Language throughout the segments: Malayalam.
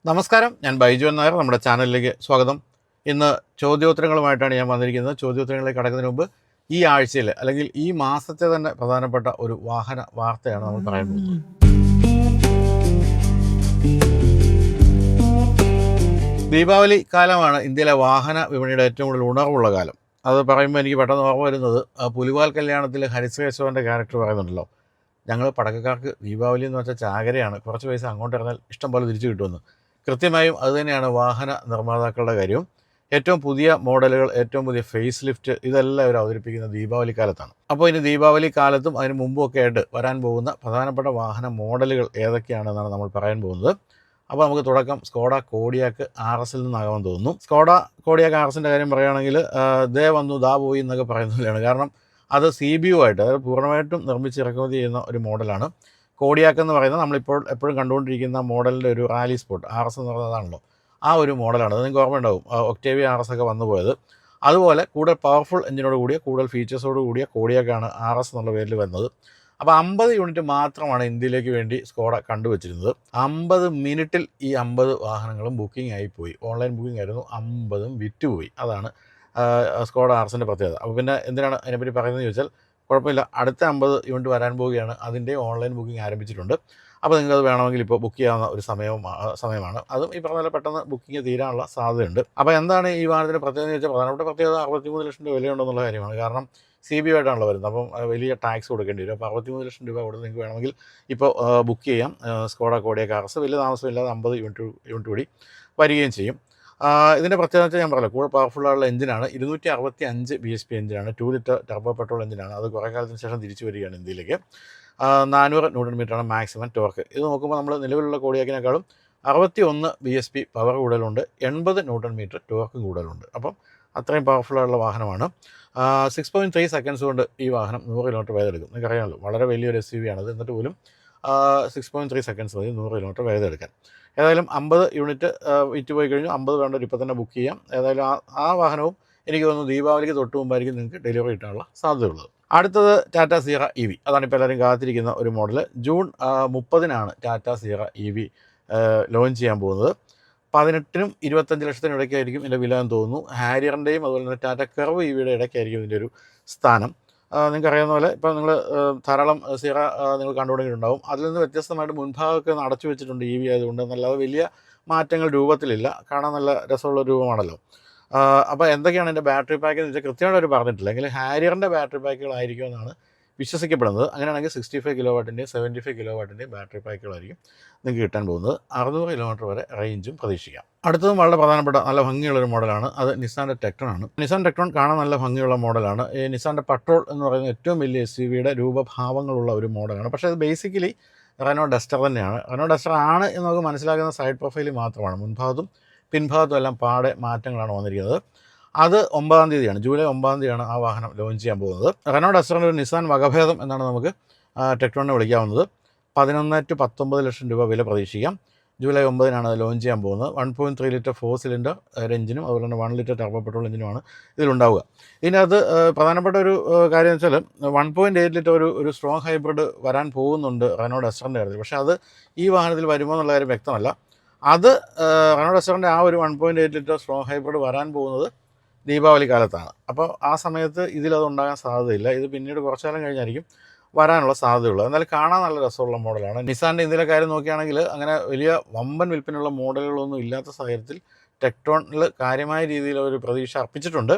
നമസ്കാരം, ഞാൻ ബൈജു നായർ. നമ്മുടെ ചാനലിലേക്ക് സ്വാഗതം. ഇന്ന് ചോദ്യോത്തരങ്ങളുമായിട്ടാണ് ഞാൻ വന്നിരിക്കുന്നത്. ചോദ്യോത്തരങ്ങളിലേക്ക് കടക്കുന്നതിന് മുമ്പ് ഈ ആഴ്ചയിൽ അല്ലെങ്കിൽ ഈ മാസത്തെ തന്നെ പ്രധാനപ്പെട്ട ഒരു വാഹന വാർത്തയാണ് നമ്മൾ പറയാൻ പോകുന്നത്. ദീപാവലി കാലമാണ് ഇന്ത്യയിലെ വാഹന വിപണിയുടെ ഏറ്റവും കൂടുതൽ ഉണർവുള്ള കാലം. അത് പറയുമ്പോൾ എനിക്ക് പെട്ടെന്ന് ഓർമ്മ വരുന്നത് പുലിവാൽ കല്യാണത്തിൽ ഹരിശ്രേഷ്ഠവൻ്റെ ക്യാരക്ടർ പറയുന്നുണ്ടല്ലോ, ഞങ്ങൾ പടക്കക്കാർക്ക് ദീപാവലി എന്ന് വെച്ചാൽ ചാകരയാണ്, കുറച്ച് പൈസ അങ്ങോട്ട് ഇറങ്ങാൽ ഇഷ്ടം പോലെ തിരിച്ചു കിട്ടുമെന്ന്. കൃത്യമായും അതുതന്നെയാണ് വാഹന നിർമ്മാതാക്കളുടെ കാര്യവും. ഏറ്റവും പുതിയ മോഡലുകൾ, ഏറ്റവും പുതിയ ഫേസ് ലിഫ്റ്റ്, ഇതെല്ലാം അവർ അവതരിപ്പിക്കുന്ന ദീപാവലി കാലത്താണ്. അപ്പോൾ ഇനി ദീപാവലി കാലത്തും അതിന് മുമ്പൊക്കെ ആയിട്ട് വരാൻ പോകുന്ന പ്രധാനപ്പെട്ട വാഹന മോഡലുകൾ ഏതൊക്കെയാണെന്നാണ് നമ്മൾ പറയാൻ പോകുന്നത്. അപ്പോൾ നമുക്ക് തുടക്കം സ്കോഡ കോഡിയാക്ക് RSൽ നിന്നാകാൻ തോന്നുന്നു. സ്കോഡ കോഡിയാക്ക് RSൻ്റെ കാര്യം പറയുകയാണെങ്കിൽ ദേ വന്നു ദാ പോയി എന്നൊക്കെ പറയുന്നതിലാണ്. കാരണം അത് CBU ആയിട്ട്, അതായത് പൂർണ്ണമായിട്ടും നിർമ്മിച്ച് ഇറക്കുമതി ചെയ്യുന്ന ഒരു മോഡലാണ്. കോഡിയാക്ക് എന്ന് പറയുന്നത് നമ്മളിപ്പോൾ എപ്പോഴും കണ്ടുകൊണ്ടിരിക്കുന്ന മോഡലിൻ്റെ ഒരു റാലി സ്പോർട്ട്, RS എന്ന് പറയുന്നതാണല്ലോ, ആ ഒരു മോഡലാണ്. അത് നിങ്ങൾക്ക് ഓർമ്മയുണ്ടാവും, ഒക്ടേവിയ RS ഒക്കെ വന്നു പോയത്. അതുപോലെ കൂടുതൽ പവർഫുൾ എഞ്ചിനോട് കൂടിയ, കൂടുതൽ ഫീച്ചേഴ്സോട് കൂടിയ കോഡിയാക്കാണ് RS എന്നുള്ള പേരിൽ വരുന്നത്. അപ്പോൾ 50 യൂണിറ്റ് മാത്രമാണ് ഇന്ത്യയിലേക്ക് വേണ്ടി സ്കോഡ കണ്ടുവച്ചിരുന്നത്. 50 മിനിറ്റിൽ ഈ 50 വാഹനങ്ങളും ബുക്കിംഗ് ആയിപ്പോയി. ഓൺലൈൻ ബുക്കിംഗ് ആയിരുന്നു, 50 വിറ്റുപോയി. അതാണ് സ്കോഡ RSൻ്റെ പ്രത്യേകത. അപ്പോൾ പിന്നെ എന്തിനാണ് അതിനെപ്പറ്റി പറയുന്നത് ചോദിച്ചാൽ, കുഴപ്പമില്ല, അടുത്ത 50 യൂണിറ്റ് വരാൻ പോവുകയാണ്, അതിൻ്റെ ഓൺലൈൻ ബുക്കിംഗ് ആരംഭിച്ചിട്ടുണ്ട്. അപ്പോൾ നിങ്ങൾക്കത് വേണമെങ്കിൽ ഇപ്പോൾ ബുക്ക് ചെയ്യാവുന്ന ഒരു സമയമാണ്. അതും ഈ പറഞ്ഞ പോലെ പെട്ടെന്ന് ബുക്കിംഗ് തീരാനുള്ള സാധ്യതയുണ്ട്. അപ്പോൾ എന്താണ് ഈ വാഹനത്തിൻ്റെ പ്രത്യേകത എന്ന് ചോദിച്ചാൽ, പ്രധാനപ്പെട്ട പ്രത്യേകത 63 ലക്ഷം രൂപ വിലയുണ്ടെന്നുള്ള കാര്യമാണ്. കാരണം CBU ആയിട്ടാണല്ലോ വരുന്നത്, അപ്പം വലിയ ടാക്സ് കൊടുക്കേണ്ടി വരും. അപ്പോൾ 63 ലക്ഷം രൂപ കൊടുത്ത് നിങ്ങൾക്ക് വേണമെങ്കിൽ ഇപ്പോൾ ബുക്ക് ചെയ്യാം. സ്കോഡ കോഡിയാക്ക് RS വലിയ താമസമില്ലാതെ 50 യൂണിറ്റ് കൂടി വരികയും ചെയ്യും. ഇതിൻ്റെ പ്രത്യേകത വെച്ചാൽ ഞാൻ പറയാം, കൂടുതൽ പവർഫുള്ളായുള്ള എഞ്ചിനാണ്. 265 BHP എഞ്ചിനാണ്. 2 ലിറ്റർ ടർബോ പെട്രോൾ എഞ്ചിനാണ്. അത് കുറേ കാലത്തിന് ശേഷം തിരിച്ചു വരികയാണ് ഇന്ത്യയിലേക്ക്. 400 ന്യൂട്ടൺ മീറ്ററാണ് മാക്സിമം ടോർക്ക്. ഇത് നോക്കുമ്പോൾ നമ്മൾ നിലവിലുള്ള കോഡിയാക്കിനേക്കാളും 61 BHP പവർ കൂടുതലുണ്ട്, 80 ന്യൂട്ടൺ മീറ്റർ ടോർക്കും കൂടുതലുണ്ട്. അപ്പം അത്രയും പവർഫുള്ളായുള്ള വാഹനമാണ്. 6.3 സെക്കൻഡ്സ് കൊണ്ട് ഈ വാഹനം 100 കിലോമീറ്റർ വേഗത എടുക്കും. നിങ്ങൾക്കറിയാമല്ലോ, വളരെ വലിയൊരു SUV ആണത്. എന്നിട്ട് പോലും 6.3 സെക്കൻഡ്സ് മതി 100 കിലോമീറ്റർ വേഗത എടുക്കാൻ. ഏതായാലും 50 യൂണിറ്റ് വിറ്റ് പോയി കഴിഞ്ഞു. 50 വേണ്ടവർ ഇപ്പോൾ തന്നെ ബുക്ക് ചെയ്യാം. ഏതായാലും ആ വാഹനവും എനിക്ക് തോന്നുന്നു ദീപാവലിക്ക് തൊട്ട് മുമ്പായിരിക്കും നിങ്ങൾക്ക് ഡെലിവറി കിട്ടാനുള്ള സാധ്യതയുള്ളത്. അടുത്തത് ടാറ്റ സിയറ EV. അതാണ് ഇപ്പോൾ എല്ലാവരും കാത്തിരിക്കുന്ന ഒരു മോഡൽ. ജൂൺ 30-നാണ് ടാറ്റ സിയറ EV ലോഞ്ച് ചെയ്യാൻ പോകുന്നത്. 18-നും 25 ലക്ഷത്തിനും ഇടയ്ക്കായിരിക്കും ഇതിൻ്റെ വില എന്ന് തോന്നുന്നു. ഹാരിയറിൻ്റെയും അതുപോലെ തന്നെ ടാറ്റ കർവ് EVയുടെ ഇടയ്ക്കായിരിക്കും ഇതിൻ്റെ ഒരു സ്ഥാനം. നിങ്ങൾക്കറിയാവുന്ന പോലെ ഇപ്പോൾ നിങ്ങൾ ധാരാളം സിയറ നിങ്ങൾ കണ്ടുപിടിച്ചിട്ടുണ്ടാവും. അതിൽ നിന്ന് വ്യത്യസ്തമായിട്ട് മുൻഭാഗമൊക്കെ ഒന്ന് അടച്ചു വെച്ചിട്ടുണ്ട് EV ആയതുകൊണ്ട്. എന്നല്ലാതെ വലിയ മാറ്റങ്ങൾ രൂപത്തിലില്ല. കാണാൻ നല്ല രസമുള്ള രൂപമാണല്ലോ. അപ്പോൾ എന്തൊക്കെയാണ് എൻ്റെ ബാറ്ററി പാക്ക് എന്ന് വെച്ചാൽ കൃത്യമായിട്ട് അവർ പറഞ്ഞിട്ടില്ല. എങ്കിൽ ഹാരിയറിൻ്റെ ബാറ്ററി പാക്കുകളായിരിക്കും എന്നാണ് വിശ്വസിക്കപ്പെടുന്നത്. അങ്ങനെയാണെങ്കിൽ 65 കിലോ വാട്ടിൻ്റെയും 75 കിലോ വാട്ടിൻ്റെയും ബാറ്ററി പാക്കുകളായിരിക്കും നിങ്ങൾക്ക് കിട്ടാൻ പോകുന്നത്. 600 കിലോമീറ്റർ വരെ റേഞ്ചും പ്രതീക്ഷിക്കാം. അടുത്തതും വളരെ പ്രധാനപ്പെട്ട നല്ല ഭംഗിയുള്ളൊരു മോഡലാണ്. അത് നിസാൻ്റെ ടെക്ട്രോൺ ആണ്. നിസാൻ ടെക്ട്രോൺ കാണാൻ നല്ല ഭംഗിയുള്ള മോഡലാണ്. ഈ നിസാൻ്റെ പട്രോൾ എന്ന് പറയുന്ന ഏറ്റവും വലിയ SUVയുടെ രൂപഭാവങ്ങളുള്ള ഒരു മോഡലാണ്. പക്ഷേ അത് ബേസിക്കലി റെനോ ഡസ്റ്റർ തന്നെയാണ്. റെനോ ഡസ്റ്റർ ആണ് എന്ന് നമുക്ക് മനസ്സിലാക്കുന്ന സൈഡ് പ്രൊഫൈൽ മാത്രമാണ്. മുൻഭാഗത്തും പിൻഭാഗത്തും എല്ലാം പാടെ മാറ്റങ്ങളാണ് വന്നിരിക്കുന്നത്. അത് 9-ാം തീയതിയാണ്, ജൂലൈ 9-ാം തീയതിയാണ് ആ വാഹനം ലോഞ്ച് ചെയ്യാൻ പോകുന്നത്. റെനോ ഡസ്റ്ററിൻ്റെ ഒരു നിസാൻ വകഭേദം എന്നാണ് നമുക്ക് ടെക്ട്രോണിനെ വിളിക്കാവുന്നത്. 11 to 19 ലക്ഷം രൂപ വില പ്രതീക്ഷിക്കാം. ജൂലൈ 9-നാണ് അത് ലോഞ്ച് ചെയ്യാൻ പോകുന്നത്. 1.3 ലിറ്റർ 4 സിലിണ്ടർ എഞ്ചിനും അതുപോലെ തന്നെ 1 ലിറ്റർ ടർബോ പെട്രോൾ എഞ്ചിനുമാണ് ഇതിലുണ്ടാവുക. ഇതിനകത്ത് പ്രധാനപ്പെട്ട ഒരു കാര്യം എന്ന് വെച്ചാൽ 1.8 ലിറ്റർ ഒരു സ്ട്രോങ് ഹൈബ്രിഡ് വരാൻ പോകുന്നുണ്ട് റെനോ ഡസ്റ്ററിൻ്റെ കാര്യത്തിൽ. പക്ഷേ അത് ഈ വാഹനത്തിൽ വരുമോ എന്നുള്ള കാര്യം വ്യക്തമല്ല. അത് റെനോ ഡസ്റ്ററിൻ്റെ ആ ഒരു 1.8 ലിറ്റർ സ്ട്രോങ് ഹൈബ്രിഡ് വരാൻ പോകുന്നത് ദീപാവലി കാലത്താണ്. അപ്പോൾ ആ സമയത്ത് ഇതിലത് ഉണ്ടാകാൻ സാധ്യതയില്ല. ഇത് പിന്നീട് കുറച്ചു കാലം കഴിഞ്ഞായിരിക്കും വരാനുള്ള സാധ്യതയുള്ളത്. എന്നാലും കാണാൻ നല്ല രസമുള്ള മോഡലാണ്. നിസാൻ്റെ ഇന്ത്യയിലെ കാര്യം നോക്കുകയാണെങ്കിൽ അങ്ങനെ വലിയ വമ്പൻ വിൽപ്പനയുള്ള മോഡലുകളൊന്നും ഇല്ലാത്ത സാഹചര്യത്തിൽ ടെക്ട്രോണിൽ കാര്യമായ രീതിയിൽ ഒരു പ്രതീക്ഷ അർപ്പിച്ചിട്ടുണ്ട്.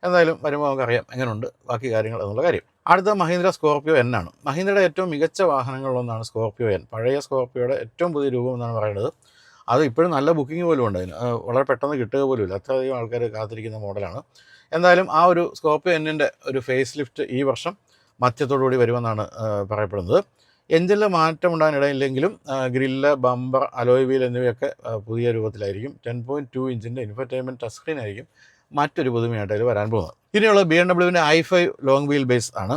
എന്തായാലും വരുമ്പോൾ നമുക്കറിയാം എങ്ങനെയുണ്ട് ബാക്കി കാര്യങ്ങൾ എന്നുള്ള കാര്യം. അടുത്ത മഹീന്ദ്ര സ്കോർപിയോ N ആണ്. മഹീന്ദ്രയുടെ ഏറ്റവും മികച്ച വാഹനങ്ങളിലൊന്നാണ് സ്കോർപിയോ N. പഴയ സ്കോർപിയോയുടെ ഏറ്റവും പുതിയ രൂപം എന്നാണ് പറയുന്നത്. അത് ഇപ്പോഴും നല്ല ബുക്കിംഗ് പോലും ഉണ്ട്. അതിന് വളരെ പെട്ടെന്ന് കിട്ടുക പോലുമില്ല, അത്രയധികം ആൾക്കാർ കാത്തിരിക്കുന്ന മോഡലാണ്. എന്തായാലും ആ ഒരു സ്കോർപിയോ Nൻ്റെ ഒരു ഫേസ് ലിഫ്റ്റ് ഈ വർഷം മധ്യത്തോടുകൂടി വരുമെന്നാണ് പറയപ്പെടുന്നത്. എഞ്ചിനിൽ മാറ്റം ഉണ്ടാകാനിടയില്ലെങ്കിലും ഗ്രില്ല്, ബമ്പർ, അലോയ് വീൽ എന്നിവയൊക്കെ പുതിയ രൂപത്തിലായിരിക്കും. 10.2 ഇഞ്ചിൻ്റെ ഇൻഫർടൈൻമെൻറ്റ് ടച്ച് സ്ക്രീൻ ആയിരിക്കും മറ്റൊരു പുതുമയായിട്ട് അതിൽ വരാൻ പോകുന്നത്. ഇനിയുള്ള BMW i5 long wheel base ആണ്.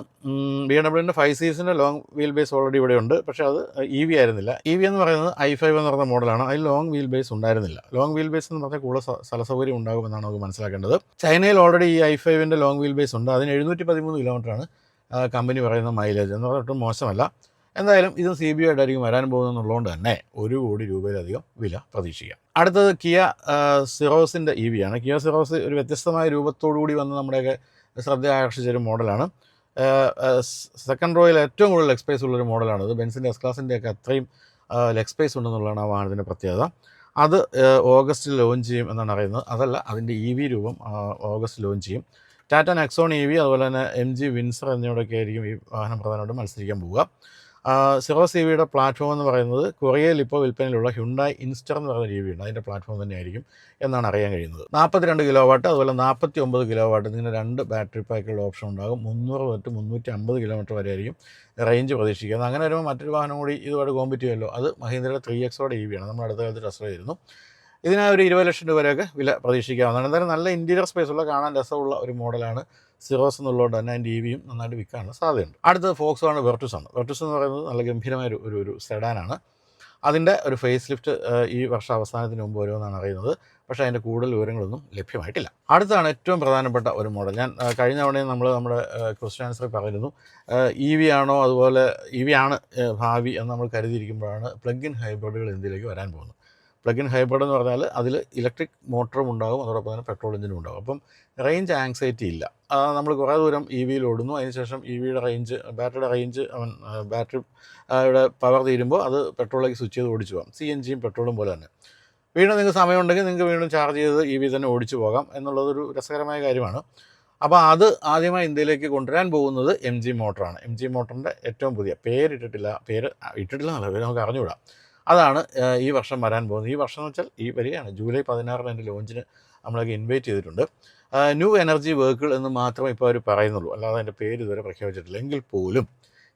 BMW 5 സീരീസിൻ്റെ ലോങ് വീൽ ബേസ് ഓൾറെഡി ഇവിടെ ഉണ്ട്. പക്ഷേ അത് EV ആയിരുന്നില്ല. EV എന്ന് പറയുന്നത് i5 എന്ന് പറയുന്ന മോഡലാണ്. അതിൽ ലോങ് വീൽ ബേസ് ഉണ്ടായിരുന്നില്ല. ലോങ് വീൽ ബേസ് എന്ന് പറഞ്ഞാൽ കൂടുതൽ സ്ഥലസൗകര്യം ഉണ്ടാകുമെന്നാണ് നമുക്ക് മനസ്സിലാക്കേണ്ടത്. ചൈനയിൽ ഓൾറെഡി ഈ i5ൻ്റെ ലോങ് വീൽ ബേസ് ഉണ്ട്. അതിന് 713 കിലോമീറ്ററാണ് കമ്പനി പറയുന്ന മൈലേജ്. എന്ന് പറഞ്ഞാൽ ഒട്ടും മോശമല്ല. എന്തായാലും ഇതും CBU ആയിട്ടായിരിക്കും വരാൻ പോകുന്നതെന്നുള്ളതുകൊണ്ട് തന്നെ 1 കോടി രൂപയിലധികം വില പ്രതീക്ഷിക്കാം. അടുത്തത് കിയ സിറോസിൻ്റെ ആണ്. കിയ സിറോസ് ഒരു വ്യത്യസ്തമായ രൂപത്തോടുകൂടി വന്ന് നമ്മുടെയൊക്കെ ശ്രദ്ധ ആകർഷിച്ചൊരു മോഡലാണ്. സെക്കൻഡ് റോയിൽ ഏറ്റവും കൂടുതൽ ലെഗ് സ്പേസ് ഉള്ളൊരു മോഡലാണ്. ഇത് ബെൻസിൻ്റെ എസ് ക്ലാസിൻ്റെയൊക്കെ അത്രയും ലെഗ് സ്പേസ് ഉണ്ടെന്നുള്ളതാണ് ആ വാഹനത്തിൻ്റെ പ്രത്യേകത. അത് ഓഗസ്റ്റിൽ ലോഞ്ച് ചെയ്യും എന്നാണ് അറിയുന്നത്. അതല്ല, അതിൻ്റെ രൂപം ഓഗസ്റ്റ് ലോഞ്ച് ചെയ്യും. ടാറ്റ നെക്സോൺ അതുപോലെ തന്നെ MG വിൻസർ എന്നിവയൊക്കെ ആയിരിക്കും ഈ വാഹനം പ്രധാനമായിട്ടും മത്സരിക്കാൻ പോവുക. സിറോസ് പ്ലാറ്റ്ഫോം എന്ന് പറയുന്നത് കൊറിയയിൽ ഇപ്പോൾ വിൽപ്പനയിലുള്ള ഹ്യുണ്ടായി ഇൻസ്റ്റർ എന്ന് പറയുന്ന ഉണ്ട്. അതിൻ്റെ പ്ലാറ്റ്ഫോം തന്നെയായിരിക്കും എന്നാണ് അറിയാൻ കഴിയുന്നത്. 42 കിലോ വാട്ട് അതുപോലെ 49 കിലോ വാട്ട് ഇങ്ങനെ 2 ബാറ്ററി പാക്കുകളുടെ ഓപ്ഷൻ ഉണ്ടാകും. 300 തൊട്ട് 350 കിലോമീറ്റർ വരെ ആയിരിക്കും റേഞ്ച് പ്രതീക്ഷിക്കുന്നത്. അങ്ങനെ വരുമ്പോൾ മറ്റൊരു വാഹനം കൂടി ഇതുമായിട്ട് കോമ്പറ്റ് ചെയ്യുമല്ലോ, അത് മഹീന്ദ്രയുടെ 3Xോടെ ആണ്. നമ്മൾ അടുത്ത കാലത്ത് ടെസ്റ്റ് ചെയ്തിരുന്നു. ഇതിനായി ഒരു 20 ലക്ഷം രൂപ വരെയൊക്കെ വില പ്രതീക്ഷിക്കാവുന്നതാണ്. എന്തായാലും നല്ല ഇൻറ്റീരിയർ സ്പേസുള്ള കാണാൻ രസമുള്ള ഒരു മോഡലാണ് സിറോസ് എന്നുള്ളതുകൊണ്ട് തന്നെ അതിൻ്റെ നന്നായിട്ട് വിൽക്കാനുള്ള സാധ്യതയുണ്ട്. അടുത്തത് ഫോക്സ്വാഗൺ വെർട്ടുസ് ആണ്. വെർട്ടുസ് എന്ന് പറയുന്നത് നല്ല ഗംഭീരമായ ഒരു സെഡാനാണ്. അതിൻ്റെ ഒരു ഫേസ് ലിഫ്റ്റ് ഈ വർഷം അവസാനത്തിന് മുമ്പ് വരുമെന്നാണ് അറിയുന്നത്. പക്ഷേ അതിൻ്റെ കൂടുതൽ വിവരങ്ങളൊന്നും ലഭ്യമായിട്ടില്ല. അടുത്താണ് ഏറ്റവും പ്രധാനപ്പെട്ട ഒരു മോഡൽ. ഞാൻ കഴിഞ്ഞ തവണയും നമ്മുടെ ക്വസ്റ്റ്യൻ ആൻസറിൽ പറഞ്ഞിരുന്നു, ആണോ അതുപോലെ ആണ് ഭാവി എന്ന് നമ്മൾ കരുതിയിരിക്കുമ്പോഴാണ് പ്ലഗ് ഇൻ ഹൈബ്രിഡുകൾ ഇന്ത്യയിലേക്ക് വരാൻ പോകുന്നത്. പ്ലഗ് ഇൻ ഹൈബ്രിഡ് എന്ന് പറഞ്ഞാൽ അതിൽ ഇലക്ട്രിക് മോട്ടറും ഉണ്ടാകും, അതോടൊപ്പം തന്നെ പെട്രോൾ എഞ്ചിനും ഉണ്ടാകും. അപ്പം റേഞ്ച് ആങ്സൈറ്റി ഇല്ല. നമ്മൾ കുറേ ദൂരം വിയിൽ ഓടുന്നു, അതിനുശേഷം യുടെ റേഞ്ച്, ബാറ്ററിയുടെ റേഞ്ച്, ബാറ്ററിയുടെ പവർ തീരുമ്പോൾ അത് പെട്രോളിലേക്ക് സ്വിച്ച് ചെയ്ത് ഓടിച്ചു പോകാം. CNGയും പെട്രോളും പോലെ തന്നെ. വീണ്ടും നിങ്ങൾക്ക് സമയമുണ്ടെങ്കിൽ നിങ്ങൾക്ക് വീണ്ടും ചാർജ് ചെയ്ത് തന്നെ ഓടിച്ചു പോകാം എന്നുള്ളതൊരു രസകരമായ കാര്യമാണ്. അപ്പോൾ അത് ആദ്യമായി ഇന്ത്യയിലേക്ക് കൊണ്ടുവരാൻ പോകുന്നത് MG മോട്ടറാണ്. MG മോട്ടറിൻ്റെ ഏറ്റവും പുതിയ പേര് എന്നല്ല, നമുക്ക് അറിഞ്ഞുകൂടാ. അതാണ് ഈ വർഷം വരാൻ പോകുന്നത്. ഈ വർഷം എന്ന് വെച്ചാൽ ഈ വരികയാണ്, ജൂലൈ 16 എൻ്റെ ലോഞ്ചിന് നമ്മളൊക്കെ ഇൻവൈറ്റ് ചെയ്തിട്ടുണ്ട്. ന്യൂ എനർജി വെഹിക്കിൾ എന്ന് മാത്രമേ ഇപ്പോൾ അവർ പറയുന്നുള്ളൂ, അല്ലാതെ അതിൻ്റെ പേര് ഇതുവരെ പ്രഖ്യാപിച്ചിട്ടില്ല. എങ്കിൽ പോലും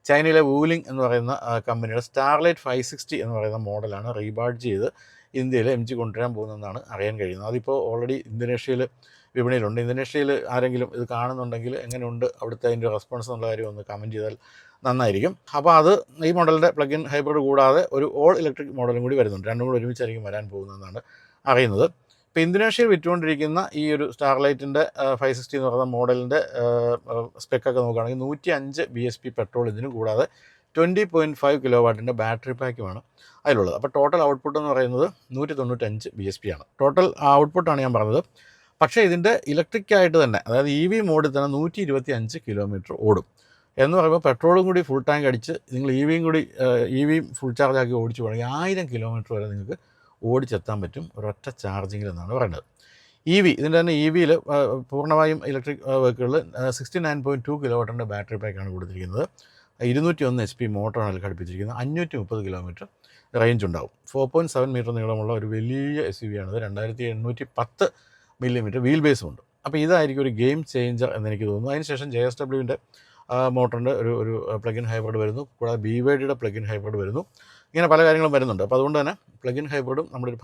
ചൈനയിലെ വൂലിംഗ് എന്ന് പറയുന്ന കമ്പനിയുടെ സ്റ്റാർലൈറ്റ് 560 എന്ന് പറയുന്ന മോഡലാണ് റീബാഡ്ജ് ചെയ്ത് ഇന്ത്യയിൽ MG കൊണ്ടുവരാൻ പോകുന്നതെന്നാണ് അറിയാൻ കഴിയുന്നത്. അതിപ്പോൾ ഓൾറെഡി ഇന്തോനേഷ്യയിൽ വിപണിയിലുണ്ട്. ഇന്തോനേഷ്യയിൽ ആരെങ്കിലും ഇത് കാണുന്നുണ്ടെങ്കിൽ എങ്ങനെയുണ്ട് അവിടുത്തെ അതിൻ്റെ റെസ്പോൺസ് എന്നുള്ള കാര്യം ഒന്ന് കമൻറ്റ് ചെയ്താൽ നന്നായിരിക്കും. അപ്പോൾ അത് ഈ മോഡലിൻ്റെ പ്ലഗ് ഇൻ ഹൈബ്രിഡ് കൂടാതെ ഒരു ഓൾ ഇലക്ട്രിക് മോഡലും കൂടി വരുന്നുണ്ട്. രണ്ടും കൂടി ഒരുമിച്ചായിരിക്കും വരാൻ പോകുന്നതെന്നാണ് അറിയുന്നത്. ഇപ്പോൾ ഇന്തോനേഷ്യയിൽ വിറ്റുകൊണ്ടിരിക്കുന്ന ഈ ഒരു സ്റ്റാർലൈറ്റിൻ്റെ 560 എന്ന് പറയുന്ന മോഡലിൻ്റെ സ്പെക്കൊക്കെ നോക്കുകയാണെങ്കിൽ 105 bhp പെട്രോൾ ഇതിന് കൂടാതെ 20.5 കിലോ വാട്ടിൻ്റെ ബാറ്ററി പാക്കുമാണ് അതിലുള്ളത്. അപ്പോൾ ടോട്ടൽ ഔട്ട്പുട്ട് എന്ന് പറയുന്നത് 195 bhp ആണ്. ടോട്ടൽ ഔട്ട്പുട്ടാണ് ഞാൻ പറഞ്ഞത്. പക്ഷേ ഇതിൻ്റെ ഇലക്ട്രിക്കായിട്ട് തന്നെ, അതായത് മോഡിൽ തന്നെ 125 കിലോമീറ്റർ ഓടും. എന്ന് പറയുമ്പോൾ പെട്രോളും കൂടി ഫുൾ ടാങ്ക് അടിച്ച് നിങ്ങൾ ഇവിയും ഫുൾ ചാർജ് ആക്കി ഓടിച്ചു പോകണമെങ്കിൽ 1000 കിലോമീറ്റർ വരെ നിങ്ങൾക്ക് ഓടിച്ചെത്താൻ പറ്റും ഒരൊറ്റ ചാർജിങ്ങിൽ എന്നാണ് പറയുന്നത്. ഇതിൻ്റെ തന്നെ യിൽ പൂർണ്ണമായും ഇലക്ട്രിക് വെഹിക്കിളിൽ 69.2 കിലോ വാട്ടിൻ്റെ ബാറ്ററി പാക്കാണ് കൊടുത്തിരിക്കുന്നത്. 201 HP മോട്ടറാണ് അതിൽ ഘടിപ്പിച്ചിരിക്കുന്നത്. 530 കിലോമീറ്റർ റേഞ്ച് ഉണ്ടാവും. 4.7 മീറ്റർ നീളമുള്ള ഒരു വലിയ SUV ആണിത്. 2810 മില്ലിമീറ്റർ വീൽ ബേസും ഉണ്ട്. അപ്പോൾ ഇതായിരിക്കും ഒരു ഗെയിം ചേഞ്ചർ എന്നെനിക്ക് തോന്നുന്നു. അതിനുശേഷം JSWൻ്റെ മോട്ടറിൻ്റെ ഒരു പ്ലഗ് ഇൻ ഹൈബ്രിഡ് വരുന്നു, കൂടാതെ BYDയുടെ പ്ലഗ് ഇൻ ഹൈബ്രിഡ് വരുന്നു. ഇങ്ങനെ പല കാര്യങ്ങളും വരുന്നുണ്ട്. അപ്പോൾ അതുകൊണ്ട് തന്നെ പ്ലഗ് ഇൻ ഹൈബ്രിഡും നമ്മുടെ ഒരു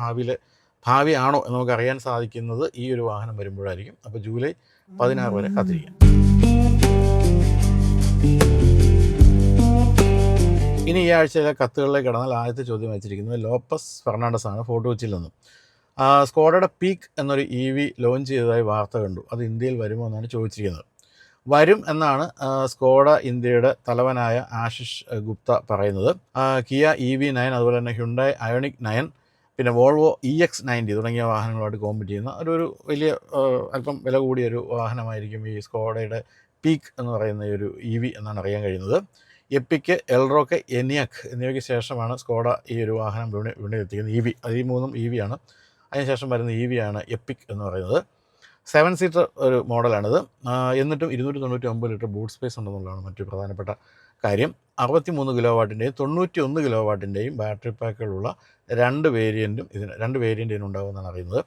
ഭാവിയാണോ എന്ന് നമുക്ക് അറിയാൻ സാധിക്കുന്നത് ഈ ഒരു വാഹനം വരുമ്പോഴായിരിക്കും. അപ്പോൾ ജൂലൈ 16 വരെ കാത്തിരിക്കാം. ഇനി ഈ ആഴ്ചയിലെ കത്തുകളിലേക്ക് കടന്നാൽ ആദ്യത്തെ ചോദ്യം വെച്ചിരിക്കുന്നത് ലോപ്പസ് ഫെർണാണ്ടസ് ആണ്, ഫോർട്ട് കൊച്ചിയിൽ നിന്നും. സ്കോഡയുടെ പീക്ക് എന്നൊരു ലോഞ്ച് ചെയ്തതായി വാർത്ത കണ്ടു. അത് ഇന്ത്യയിൽ വരുമോ എന്നാണ് ചോദിച്ചിരിക്കുന്നത്. വരും എന്നാണ് സ്കോഡ ഇന്ത്യയുടെ തലവനായ ആശിഷ് ഗുപ്ത പറയുന്നത്. കിയ EV9 അതുപോലെ തന്നെ ഹ്യുണ്ടായി അയോണിക് 9 പിന്നെ വോൾവോ EX90 തുടങ്ങിയ വാഹനങ്ങളുമായിട്ട് കോമ്പറ്റ് ചെയ്യുന്ന ഒരു വലിയ അല്പം വില കൂടിയൊരു വാഹനമായിരിക്കും ഈ സ്കോഡയുടെ പീക്ക് എന്ന് പറയുന്ന ഈ ഒരു എന്നാണ് അറിയാൻ കഴിയുന്നത്. എപ്പിക്ക്, എൽറോക്ക്, എനിയാക് എന്നിവയ്ക്ക് ശേഷമാണ് സ്കോഡ ഈ ഒരു വാഹനം വിപണിയിൽ എത്തിക്കുന്നത്. അത് ഈ മൂന്നും ആണ്. അതിനുശേഷം വരുന്ന ആണ് എപ്പിക് എന്ന് പറയുന്നത്. 7 സീറ്റർ ഒരു മോഡലാണിത്. എന്നിട്ടും 299 ലിറ്റർ ബൂട്ട് സ്പേസ് ഉണ്ടെന്നുള്ളതാണ് മറ്റൊരു പ്രധാനപ്പെട്ട കാര്യം. 63 കിലോ വാട്ടിൻ്റെയും 91 കിലോ വാട്ടിൻ്റെയും ബാറ്ററി പാക്കുകളുള്ള രണ്ട് വേരിയൻറ്റ് ഇതിനുണ്ടാകുമെന്നാണ് അറിയുന്നത്.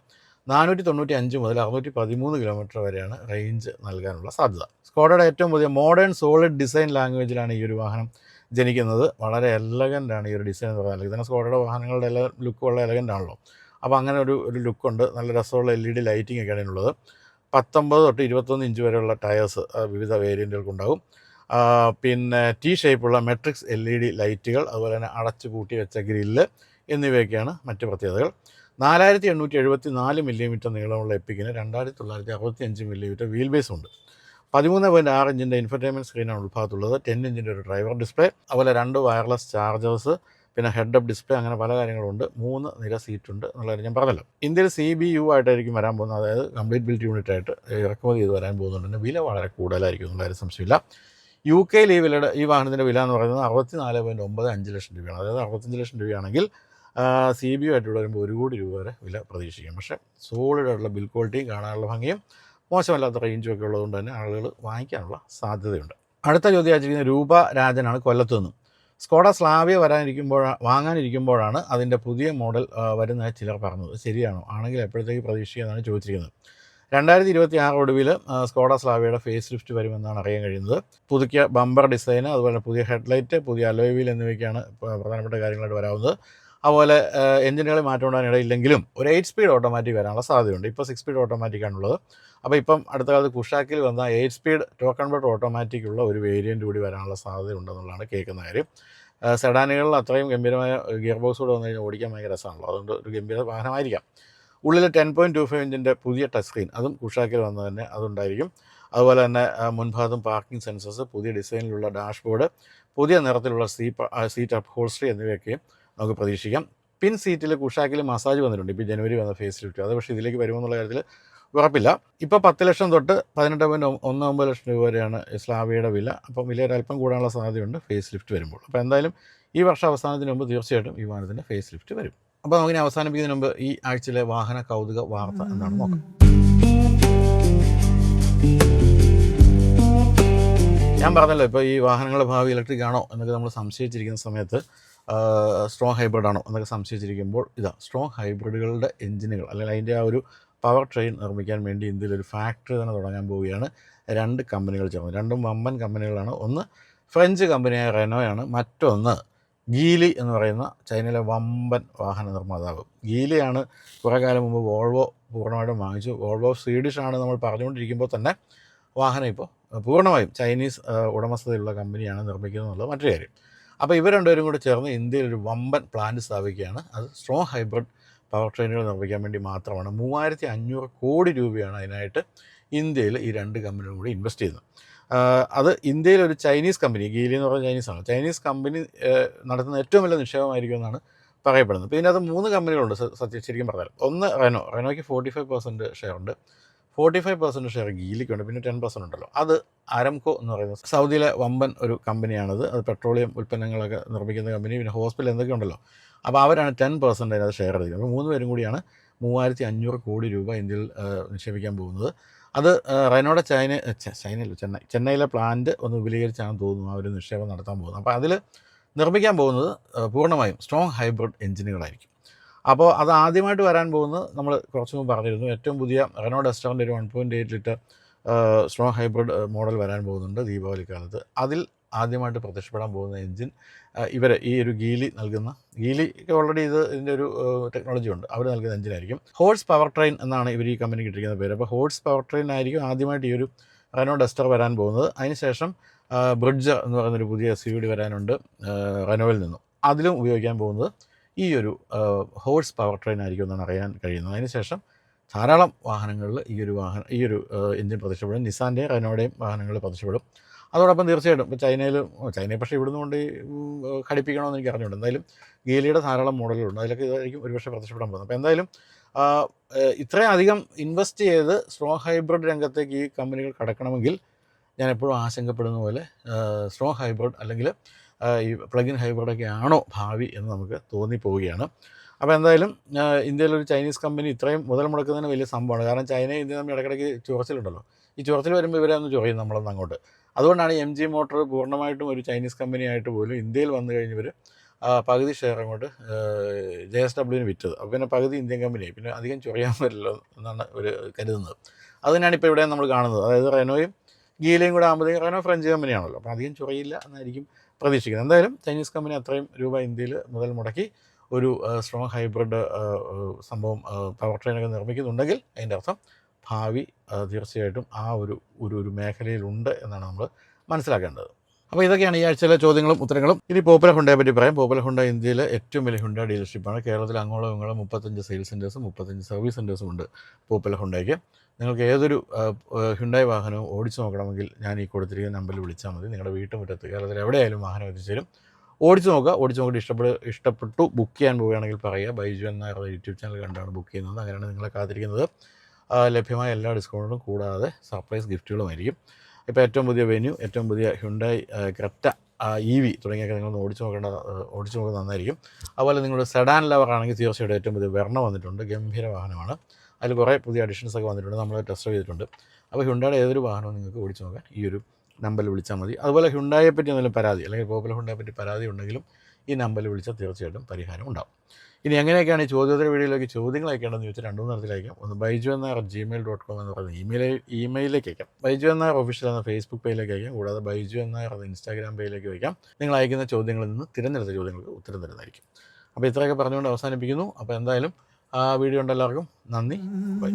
495 മുതൽ 613 കിലോമീറ്റർ വരെയാണ് റേഞ്ച് നൽകാനുള്ള സാധ്യത. സ്കോഡയുടെ ഏറ്റവും പുതിയ മോഡേൺ സോളിഡ് ഡിസൈൻ ലാംഗ്വേജിലാണ് ഈ ഒരു വാഹനം ജനിക്കുന്നത്. വളരെ എലഗൻ്റാണ് ഈ ഒരു ഡിസൈൻ എന്ന് പറഞ്ഞാൽ. ഇതാണ് സ്കോഡയുടെ വാഹനങ്ങളുടെ എല്ലാ ലുക്ക് വളരെ എലഗൻ്റ് ആണല്ലോ. അപ്പോൾ അങ്ങനെ ഒരു ലുക്കുണ്ട്. നല്ല രസമുള്ള LED ലൈറ്റിംഗ് ഒക്കെയാണ് ഇതിനുള്ളത്. 19 തൊട്ട് 21 ഇഞ്ച് വരെയുള്ള ടയേഴ്സ് വിവിധ വേരിയൻറ്റുകൾക്കുണ്ടാകും. പിന്നെ ഷേപ്പുള്ള മെട്രിക്സ് LED ലൈറ്റുകൾ, അതുപോലെ തന്നെ അടച്ചു പൂട്ടി വെച്ച ഗ്രില്ല് എന്നിവയൊക്കെയാണ് മറ്റ് പ്രത്യേകതകൾ. 4874 മില്ലിമീറ്റർ നീളമുള്ള എപ്പിക്കിന് 2965 മില്ലിമീറ്റർ വീൽ ബേസും ഉണ്ട്. 13.6 ഇഞ്ചിൻ്റെ ഇൻഫർടൈൻമെൻറ്റ് സ്ക്രീനാണ് ഉൾഭാഗത്തുള്ളത്. 10 ഇഞ്ചിൻ്റെ ഒരു ഡ്രൈവർ ഡിസ്പ്ലേ, അതുപോലെ 2 വയർലെസ് ചാർജേഴ്സ്, പിന്നെ ഹെഡ് അപ്പ് ഡിസ്പ്ലേ, അങ്ങനെ പല കാര്യങ്ങളുണ്ട്. 3 നിര സീറ്റുണ്ട് എന്നുള്ള കാര്യം ഞാൻ പറഞ്ഞല്ലോ. ഇന്ത്യയിൽ CBU ആയിട്ടായിരിക്കും വരാൻ പോകുന്നത്, അതായത് കംപ്ലീറ്റ് ബിൽറ്റ് യൂണിറ്റ് ആയിട്ട് ഇറക്കുമതി ചെയ്ത് വരാൻ പോകുന്നുണ്ട്. വില വളരെ കൂടുതലായിരിക്കും എന്നുള്ള കാര്യം സംശയമില്ല. UK ഈ വാഹനത്തിൻ്റെ വില എന്ന് പറയുന്നത് 64.95 ലക്ഷം രൂപയാണ്. അതായത് 65 ലക്ഷം രൂപയാണെങ്കിൽ CBU ആയിട്ട് വരുമ്പോൾ 1 കോടി രൂപ വരെ വില പ്രതീക്ഷിക്കാം. പക്ഷേ സോളിഡ് ആയിട്ടുള്ള ബിൽ ക്വാളിറ്റിയും കാണാനുള്ള ഭംഗിയും മോശമല്ലാത്ത റേഞ്ചും ഒക്കെ ഉള്ളതുകൊണ്ട് തന്നെ ആളുകൾ വാങ്ങിക്കാനുള്ള സാധ്യതയുണ്ട്. അടുത്ത ചോദ്യം അയച്ചിരിക്കുന്ന രൂപ രാജനാണ്, കൊല്ലത്തു നിന്നും. സ്കോഡ സ്ലാവിയ വാങ്ങാനിരിക്കുമ്പോഴാണ് അതിൻ്റെ പുതിയ മോഡൽ വരുന്നതായി ചിലർ പറഞ്ഞത്. ശരിയാണോ? ആണെങ്കിൽ എപ്പോഴത്തേക്ക് പ്രതീക്ഷിക്കുന്നതാണ് ചോദിച്ചിരിക്കുന്നത്. 2026 ഒടുവിൽ സ്കോഡ സ്ലാവിയയുടെ ഫേസ് ലിഫ്റ്റ് വരുമെന്നാണ് അറിയാൻ കഴിയുന്നത്. പുതുക്കിയ ബമ്പർ ഡിസൈന്, അതുപോലെ പുതിയ ഹെഡ്ലൈറ്റ്, പുതിയ അലോയ് വീൽ എന്നിവയ്ക്കാണ് പ്രധാനപ്പെട്ട കാര്യങ്ങളായിട്ട് വരാവുന്നത്. അതുപോലെ എഞ്ചിനുകളിൽ മാറ്റം ഉണ്ടാകാനിടയില്ലെങ്കിലും ഒരു 8 സ്പീഡ് ഓട്ടോമാറ്റിക് വരാനുള്ള സാധ്യതയുണ്ട്. ഇപ്പോൾ 6 സ്പീഡ് ഓട്ടോമാറ്റിക്കാണുള്ളത്. അപ്പോൾ ഇപ്പം അടുത്ത കാലത്ത് കുഷാക്കിൽ വന്ന 8 സ്പീഡ് ടോർക്ക് കൺവേർട്ടർ ഓട്ടോമാറ്റിക് ഉള്ള ഒരു വേരിയൻറ്റ് കൂടി വരാനുള്ള സാധ്യത ഉണ്ടെന്നുള്ളതാണ് കേൾക്കുന്ന കാര്യം. സെഡാനുകളിൽ അത്രയും ഗംഭീരമായ ഗിയർ ബോക്സ് കൂടെ വന്നു കഴിഞ്ഞാൽ ഓടിക്കാൻ ഭയങ്കര രസമാണല്ലോ, അതുകൊണ്ട് ഒരു ഗംഭീര വാഹനമായിരിക്കാം. ഉള്ളിൽ 10.25 ഇഞ്ചിൻ്റെ പുതിയ ടച്ച് സ്ക്രീൻ, അതും കുഷാക്കിൽ വന്നത് തന്നെ അതുണ്ടായിരിക്കും. അതുപോലെ തന്നെ മുൻഭാഗത്തും പാർക്കിംഗ് സെൻസേഴ്സ്, പുതിയ ഡിസൈനിലുള്ള ഡാഷ്ബോർഡ്, പുതിയ നിറത്തിലുള്ള സീറ്റ് അപ്ഹോൾസ്റ്ററി എന്നിവയൊക്കെയും നമുക്ക് പ്രതീക്ഷിക്കാം. പിൻ സീറ്റിൽ കുഷാക്കിൽ മസാജ് വന്നിട്ടുണ്ട്, ഇപ്പോൾ ജനുവരി വന്ന ഫേസ് ലിഫ്റ്റ്. അത് പക്ഷേ ഇതിലേക്ക് വരുമെന്നുള്ള കാര്യത്തിൽ ഉറപ്പില്ല. ഇപ്പോൾ 10 ലക്ഷം തൊട്ട് 18.19 ലക്ഷം രൂപ വരെയാണ് സ്ലാവിയയുടെ വില. അപ്പം വില ഒരല്പം കൂടാനുള്ള സാധ്യതയുണ്ട് ഫേസ് ലിഫ്റ്റ് വരുമ്പോൾ. അപ്പോൾ എന്തായാലും ഈ വർഷം അവസാനത്തിന് മുമ്പ് തീർച്ചയായിട്ടും ഈ വാഹനത്തിൻ്റെ ഫേസ് ലിഫ്റ്റ് വരും. അപ്പോൾ നമുക്കിനി അവസാനിപ്പിക്കുന്നതിന് മുമ്പ് ഈ ആഴ്ചയിലെ വാഹന കൗതുക വാർത്ത എന്താണ് നോക്കാം. ഞാൻ പറഞ്ഞല്ലോ, ഇപ്പോൾ ഈ വാഹനങ്ങളുടെ ഭാവി ഇലക്ട്രിക് ആണോ എന്നൊക്കെ നമ്മൾ സംശയിച്ചിരിക്കുന്ന സമയത്ത്, സ്ട്രോങ് ഹൈബ്രിഡ് ആണോ എന്നൊക്കെ സംശയിച്ചിരിക്കുമ്പോൾ സ്ട്രോങ് ഹൈബ്രിഡുകളുടെ എഞ്ചിനുകൾ അല്ലെങ്കിൽ അതിൻ്റെ ആ ഒരു പവർ ട്രെയിൻ നിർമ്മിക്കാൻ വേണ്ടി ഇന്ത്യയിൽ ഒരു ഫാക്ടറി തന്നെ തുടങ്ങാൻ പോവുകയാണ്. 2 കമ്പനികൾ ചേർന്ന്, രണ്ടും വമ്പൻ കമ്പനികളാണ്. ഒന്ന് ഫ്രഞ്ച് കമ്പനിയായ റെനോയാണ്, മറ്റൊന്ന് ഗീലി എന്ന് പറയുന്ന ചൈനയിലെ വമ്പൻ വാഹന നിർമ്മാതാവ്. ഗീലിയാണ് കുറേ കാലം മുമ്പ് വോൾവോ പൂർണ്ണമായിട്ടും വാങ്ങിച്ചു. വോൾവോ സ്വീഡിഷാണ് നമ്മൾ പറഞ്ഞുകൊണ്ടിരിക്കുമ്പോൾ തന്നെ വാഹനം ഇപ്പോൾ പൂർണ്ണമായും ചൈനീസ് ഉടമസ്ഥതയിലുള്ള കമ്പനിയാണ് നിർമ്മിക്കുന്നത് എന്നുള്ളത് മറ്റൊരു കാര്യം. അപ്പോൾ ഇവർ രണ്ടുപേരും കൂടി ചേർന്ന് ഇന്ത്യയിൽ ഒരു വമ്പൻ പ്ലാന്റ് സ്ഥാപിക്കുകയാണ്. അത് സ്ട്രോങ് ഹൈബ്രിഡ് പവർ ട്രെയിനുകൾ നിർമ്മിക്കാൻ വേണ്ടി മാത്രമാണ്. 3500 കോടി രൂപയാണ് അതിനായിട്ട് ഇന്ത്യയിൽ ഈ 2 കമ്പനികളും കൂടി ഇൻവെസ്റ്റ് ചെയ്യുന്നത്. അത് ഇന്ത്യയിലൊരു ചൈനീസ് കമ്പനി, ഗീലി എന്ന് പറയുന്ന ചൈനീസാണ്, ചൈനീസ് കമ്പനി നടത്തുന്ന ഏറ്റവും വലിയ നിക്ഷേപമായിരിക്കും എന്നാണ് പറയപ്പെടുന്നത്. അപ്പോൾ ഇതിനകത്ത് 3 കമ്പനികളുണ്ട് ശരിക്കും പറഞ്ഞാൽ. ഒന്ന് റെനോയ്ക്ക് 45% ഷെയർ ഉണ്ട്, 45% ഷെയർ ഗീലിക്കുണ്ട്, പിന്നെ 10% ഉണ്ടല്ലോ, അത് ആരംകോ എന്ന് പറയുന്ന സൗദിയിലെ വമ്പൻ ഒരു കമ്പനിയാണത്. അത് പെട്രോളിയം ഉൽപ്പന്നങ്ങളൊക്കെ നിർമ്മിക്കുന്ന കമ്പനി, പിന്നെ ഹോസ്പിറ്റൽ എന്തൊക്കെ ഉണ്ടല്ലോ. അപ്പോൾ അവരാണ് 10% അതിനകത്ത് ഷെയർ എടുക്കുന്നത്. അപ്പോൾ 3 പേരും കൂടിയാണ് 3500 കോടി രൂപ ഇന്ത്യയിൽ നിക്ഷേപിക്കാൻ പോകുന്നത്. അത് റെനോയുടെ ചെന്നൈയിലെ പ്ലാന്റ് ഒന്ന് വിപുലീകരിച്ചാണ് തോന്നുന്നു ആ ഒരു നിക്ഷേപം നടത്താൻ പോകുന്നത്. അപ്പോൾ അതിൽ നിർമ്മിക്കാൻ പോകുന്നത് പൂർണ്ണമായും സ്ട്രോങ് ഹൈബ്രിഡ് എഞ്ചിനുകളായിരിക്കും. അപ്പോൾ അത് ആദ്യമായിട്ട് വരാൻ പോകുന്നത് നമ്മൾ കുറച്ച് മുമ്പ് പറഞ്ഞിരുന്നു, ഏറ്റവും പുതിയ റെനോ ഡസ്റ്ററിൻ്റെ ഒരു 1.8 ലിറ്റർ സ്ട്രോങ് ഹൈബ്രിഡ് മോഡൽ വരാൻ പോകുന്നുണ്ട് ദീപാവലി കാലത്ത്. അതിൽ ആദ്യമായിട്ട് പ്രത്യക്ഷപ്പെടാൻ പോകുന്ന എഞ്ചിൻ ഈ ഒരു ഗീലിക്ക് ഓൾറെഡി ഇതിൻ്റെ ഒരു ടെക്നോളജി ഉണ്ട്, അവർ നൽകുന്ന എഞ്ചിനായിരിക്കും. ഹോഴ്സ് പവർ ട്രെയിൻ എന്നാണ് ഇവർ ഈ കമ്പനിക്ക് ഇട്ടിരിക്കുന്ന പേര്. അപ്പോൾ ഹോഴ്സ് പവർ ട്രെയിൻ ആയിരിക്കും ആദ്യമായിട്ട് ഈ ഒരു റെനോ ഡസ്റ്റർ വരാൻ പോകുന്നത്. അതിനുശേഷം ബ്രിഡ്ജർ എന്ന് പറയുന്നൊരു പുതിയ SUV ഈ റെനോയിൽ നിന്നും, അതിലും ഉപയോഗിക്കാൻ പോകുന്നത് ഈ ഒരു ഹോഴ്സ് പവർ ട്രെയിൻ ആയിരിക്കും എന്നാണ് അറിയാൻ കഴിയുന്നത്. അതിനുശേഷം ധാരാളം വാഹനങ്ങളിൽ ഈ ഒരു എഞ്ചിൻ പ്രത്യക്ഷപ്പെടും. നിസാൻ്റെയും റെനോയുടെയും വാഹനങ്ങളിൽ പ്രത്യക്ഷപ്പെടും. അതോടൊപ്പം തീർച്ചയായിട്ടും ഇപ്പോൾ ചൈനയെ പക്ഷേ ഇവിടുന്ന് കൊണ്ട് ഘടിപ്പിക്കണമെന്ന് എനിക്ക് അറിഞ്ഞുകൊണ്ട്, എന്തായാലും ഗീലിയുടെ ധാരാളം മോഡലുകളുണ്ട്, അതിലൊക്കെ ഇതായിരിക്കും ഒരുപക്ഷെ പ്രത്യക്ഷപ്പെടാൻ പോകുന്നത്. അപ്പോൾ എന്തായാലും ഇത്രയും അധികം ഇൻവെസ്റ്റ് ചെയ്ത് സ്ട്രോങ് ഹൈബ്രിഡ് രംഗത്തേക്ക് ഈ കമ്പനികൾ കടക്കണമെങ്കിൽ ഞാൻ എപ്പോഴും ആശങ്കപ്പെടുന്ന പോലെ സ്ട്രോങ് ഹൈബ്രിഡ് അല്ലെങ്കിൽ ഈ പ്ലഗ്-ഇൻ ഹൈബ്രിഡൊക്കെ ആണോ ഭാവി എന്ന് നമുക്ക് തോന്നിപ്പോവുകയാണ്. അപ്പോൾ എന്തായാലും ഇന്ത്യയിലൊരു ചൈനീസ് കമ്പനി ഇത്രയും മുതൽ മുടക്കുന്നതിന് വലിയ സംഭവമാണ്. കാരണം ചൈനയും ഇന്ത്യയും തമ്മിൽ ഇടയ്ക്കിടയ്ക്ക് ചൊറിച്ചിലുണ്ടല്ലോ. ഈ ചൊറിച്ചിൽ വരുമ്പോൾ ഇവരെ ഒന്ന് ചൊറിയും നമ്മളൊന്ന് അങ്ങോട്ട്. അതുകൊണ്ടാണ് MG മോട്ടോർ പൂർണ്ണമായിട്ടും ഒരു ചൈനീസ് കമ്പനിയായിട്ട് പോലും ഇന്ത്യയിൽ വന്നു കഴിഞ്ഞവർ പകുതി ഷെയർ അങ്ങോട്ട് JSWന് വിറ്റത്. അപ്പോൾ പിന്നെ പകുതി ഇന്ത്യൻ കമ്പനിയായി, പിന്നെ അധികം ചൊറിയാൻ പറ്റില്ലല്ലോ എന്നാണ് ഇവർ കരുതുന്നത്. അത് തന്നെയാണ് ഇപ്പോൾ ഇവിടെ നമ്മൾ കാണുന്നത്. അതായത് റെനോയും ഗീലയും കൂടെ ആകുമ്പോഴത്തേക്കും, റെനോ ഫ്രഞ്ച് കമ്പനിയാണല്ലോ, അപ്പോൾ അധികം ചൊറിയില്ല എന്നായിരിക്കും പ്രതീക്ഷിക്കുന്നത്. എന്തായാലും ചൈനീസ് കമ്പനി അത്രയും രൂപ ഇന്ത്യയിൽ മുതൽ മുടക്കി ഒരു സ്ട്രോങ് ഹൈബ്രിഡ് സംഭവം പവർ ട്രെയിനൊക്കെ നിർമ്മിക്കുന്നുണ്ടെങ്കിൽ അതിൻ്റെ അർത്ഥം ഭാവി തീർച്ചയായിട്ടും ആ ഒരു മേഖലയിലുണ്ട് എന്നാണ് നമ്മൾ മനസ്സിലാക്കേണ്ടത്. അപ്പോൾ ഇതൊക്കെയാണ് ഈ ആഴ്ചയിലെ ചോദ്യങ്ങളും ഉത്തരങ്ങളും. ഇനി പോപ്പുലർ ഹുണ്ടയെ പറ്റി പറയാം. പോപ്പുലർ ഹുണ്ട ഇന്ത്യയിലെ ഏറ്റവും വലിയ ഹുണ്ട ഡീലർഷിപ്പാണ്. കേരളത്തിൽ അങ്ങോളം ഇങ്ങോളം 35 സെയിൽസ് സെൻറ്റേഴ്സും 35 സർവീസ് സെൻറ്റേഴ്സും ഉണ്ട് പോപ്പുലർ ഹുണ്ടയ്ക്ക്. നിങ്ങൾക്ക് ഏതൊരു ഹുണ്ടായി വാഹനവും ഓടിച്ചു നോക്കണമെങ്കിൽ ഞാൻ ഈ കൊടുത്തിരിക്കുന്ന നമ്പറിൽ വിളിച്ചാൽ മതി. നിങ്ങളുടെ വീട്ടുമുറ്റത്ത് കേരളത്തിൽ എവിടെയായാലും വാഹനം എത്തിച്ചേരും. ഓടിച്ച് നോക്കിയിട്ട് ഇഷ്ടപ്പെട്ടു ബുക്ക് ചെയ്യാൻ പോവുകയാണെങ്കിൽ പറയുക. ബൈജു എന്ന യൂട്യൂബ് ചാനൽ കണ്ടാണ് ബുക്ക് ചെയ്യുന്നത്. അങ്ങനെയാണ് നിങ്ങളെ കാത്തിരിക്കുന്നത്. ലഭ്യമായ എല്ലാ ഡിസ്കൗണ്ടും കൂടാതെ സർപ്രൈസ് ഗിഫ്റ്റുകളുമായിരിക്കും. ഇപ്പോൾ ഏറ്റവും പുതിയ വെന്യൂ, ഏറ്റവും പുതിയ ഹ്യുണ്ടായി ക്രെറ്റ EV തുടങ്ങിയൊക്കെ നിങ്ങളൊന്ന് ഓടിച്ച് നോക്കുന്നത് നന്നായിരിക്കും. അതുപോലെ നിങ്ങളുടെ സെഡാൻ ലവർ ആണെങ്കിൽ തീർച്ചയായിട്ടും ഏറ്റവും പുതിയ വെർണ വന്നിട്ടുണ്ട്. ഗംഭീര വാഹനമാണ്. അതിൽ കുറേ പുതിയ അഡീഷൻസ് ഒക്കെ വന്നിട്ടുണ്ട്. നമ്മൾ ടെസ്റ്റ് ചെയ്തിട്ടുണ്ട്. അപ്പോൾ ഹ്യുണ്ടായുടെ ഏതൊരു വാഹനവും നിങ്ങൾക്ക് ഓടിച്ച് നോക്കാം. ഈ ഒരു നമ്പറിൽ വിളിച്ചാൽ മതി. അതുപോലെ ഹ്യുണ്ടായെ പറ്റി എന്തെങ്കിലും പരാതി അല്ലെങ്കിൽ പോപ്പുലർ ഹ്യുണ്ടായെ പറ്റി പരാതി ഉണ്ടെങ്കിലും ഈ നമ്പറിൽ വിളിച്ചാൽ തീർച്ചയായിട്ടും പരിഹാരം ഉണ്ടാവും. ഇനി എങ്ങനെയൊക്കെയാണ് ഈ ചോദ്യോത്തര വീഡിയോയിലേക്ക് ചോദ്യങ്ങൾ അയക്കേണ്ടതെന്ന് ചോദിച്ചാൽ 2 തരത്തിലയക്കാം. ഒന്ന് biju@gmail.com എന്ന് പറയുന്ന ഇമെയിലേക്ക് അയക്കാം. ബൈജു എന്നായർ ഒഫീഷ്യൽ എന്ന ഫേസ്ബുക്ക് പേജിലേക്ക് അയക്കാം. കൂടാതെ ബൈജു എന്നായർ എന്ന ഇൻസ്റ്റാഗ്രാം പേജിലേക്ക് വയ്ക്കാം. നിങ്ങൾ അയക്കുന്ന ചോദ്യങ്ങളിൽ നിന്ന് തിരഞ്ഞെടുത്ത ചോദ്യങ്ങൾക്ക് ഉത്തരം തരുന്നതായിരിക്കും. അപ്പോൾ ഇത്രയൊക്കെ പറഞ്ഞുകൊണ്ട് അവസാനിപ്പിക്കുന്നു. അപ്പോൾ എന്തായാലും വീഡിയോ ഉണ്ട്. എല്ലാവർക്കും നന്ദി. ബൈ.